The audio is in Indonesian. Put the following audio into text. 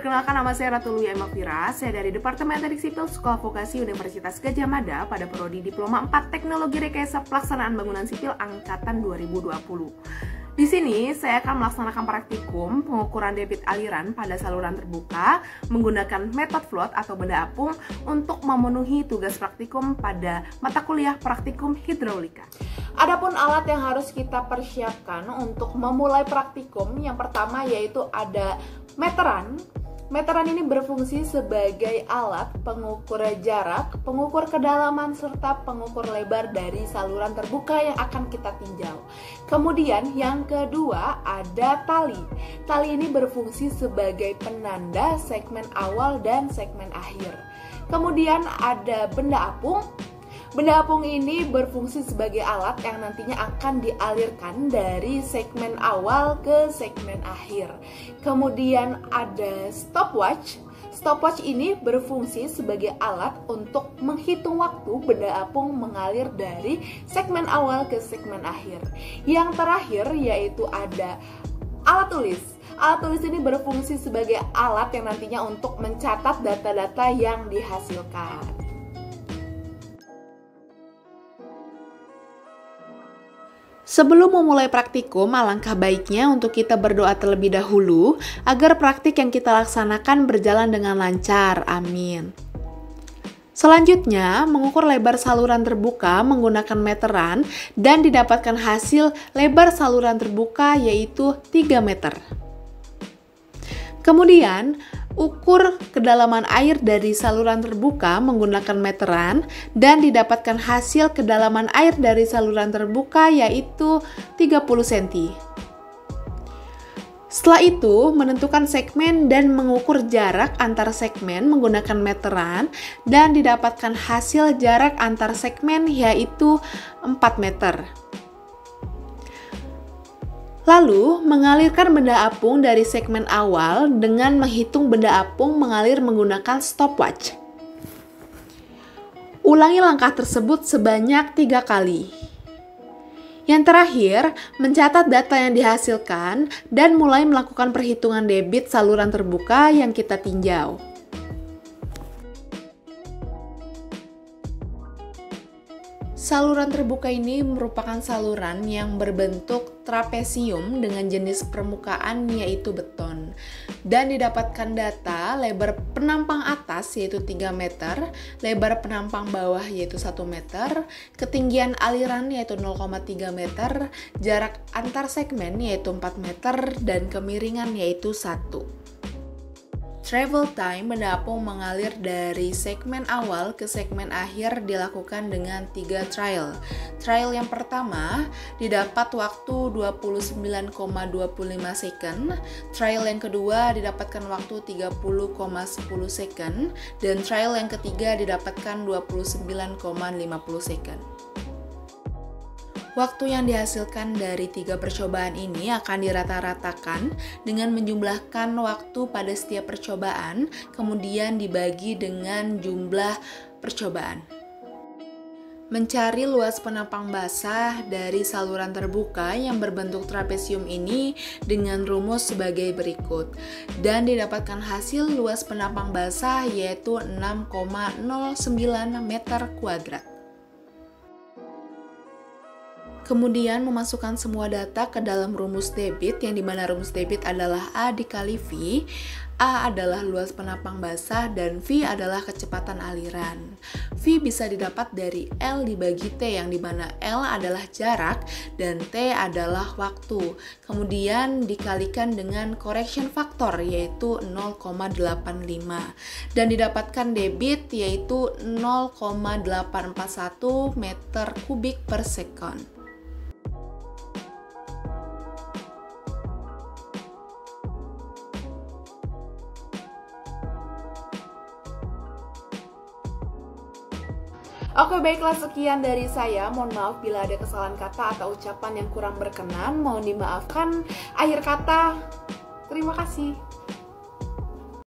Perkenalkan, nama saya Ratu Luya Emavira. Saya dari Departemen Teknik Sipil Sekolah Vokasi Universitas Gadjah Mada pada Prodi Diploma 4 Teknologi Rekayasa Pelaksanaan Bangunan Sipil Angkatan 2020. Di sini saya akan melaksanakan praktikum pengukuran debit aliran pada saluran terbuka menggunakan metode float atau benda apung untuk memenuhi tugas praktikum pada mata kuliah praktikum hidrolika. Adapun alat yang harus kita persiapkan untuk memulai praktikum, yang pertama yaitu ada meteran. Meteran ini berfungsi sebagai alat pengukur jarak, pengukur kedalaman, serta pengukur lebar dari saluran terbuka yang akan kita tinjau. Kemudian yang kedua ada tali. Tali ini berfungsi sebagai penanda segmen awal dan segmen akhir. Kemudian ada benda apung. Benda apung ini berfungsi sebagai alat yang nantinya akan dialirkan dari segmen awal ke segmen akhir. Kemudian ada stopwatch. Stopwatch ini berfungsi sebagai alat untuk menghitung waktu benda apung mengalir dari segmen awal ke segmen akhir. Yang terakhir yaitu ada alat tulis. Alat tulis ini berfungsi sebagai alat yang nantinya untuk mencatat data-data yang dihasilkan. Sebelum memulai praktikum, alangkah baiknya untuk kita berdoa terlebih dahulu agar praktik yang kita laksanakan berjalan dengan lancar. Amin. Selanjutnya, mengukur lebar saluran terbuka menggunakan meteran dan didapatkan hasil lebar saluran terbuka yaitu 3 meter. Kemudian, ukur kedalaman air dari saluran terbuka menggunakan meteran dan didapatkan hasil kedalaman air dari saluran terbuka yaitu 30 cm. Setelah itu, menentukan segmen dan mengukur jarak antar segmen menggunakan meteran dan didapatkan hasil jarak antar segmen yaitu 4 meter. Lalu, mengalirkan benda apung dari segmen awal dengan menghitung benda apung mengalir menggunakan stopwatch. Ulangi langkah tersebut sebanyak 3 kali. Yang terakhir, mencatat data yang dihasilkan dan mulai melakukan perhitungan debit saluran terbuka yang kita tinjau. Saluran terbuka ini merupakan saluran yang berbentuk trapesium dengan jenis permukaan yaitu beton dan didapatkan data lebar penampang atas yaitu 3 meter, lebar penampang bawah yaitu 1 meter, ketinggian aliran yaitu 0,3 meter, jarak antar segmen yaitu 4 meter, dan kemiringan yaitu 1. Travel time benda apung mengalir dari segmen awal ke segmen akhir dilakukan dengan 3 trial. Trial yang pertama didapat waktu 29,25 second, trial yang kedua didapatkan waktu 30,10 second, dan trial yang ketiga didapatkan 29,50 second. Waktu yang dihasilkan dari 3 percobaan ini akan dirata-ratakan dengan menjumlahkan waktu pada setiap percobaan, kemudian dibagi dengan jumlah percobaan. Mencari luas penampang basah dari saluran terbuka yang berbentuk trapesium ini dengan rumus sebagai berikut. Dan didapatkan hasil luas penampang basah yaitu 6,09 meter kuadrat. Kemudian memasukkan semua data ke dalam rumus debit, yang dimana rumus debit adalah A dikali V. A adalah luas penampang basah dan V adalah kecepatan aliran. V bisa didapat dari L dibagi T, yang dimana L adalah jarak dan T adalah waktu. Kemudian dikalikan dengan correction factor yaitu 0,85 dan didapatkan debit yaitu 0,841 meter kubik per second. Oke, baiklah, sekian dari saya. Mohon maaf bila ada kesalahan kata atau ucapan yang kurang berkenan. Mohon dimaafkan. Akhir kata, terima kasih.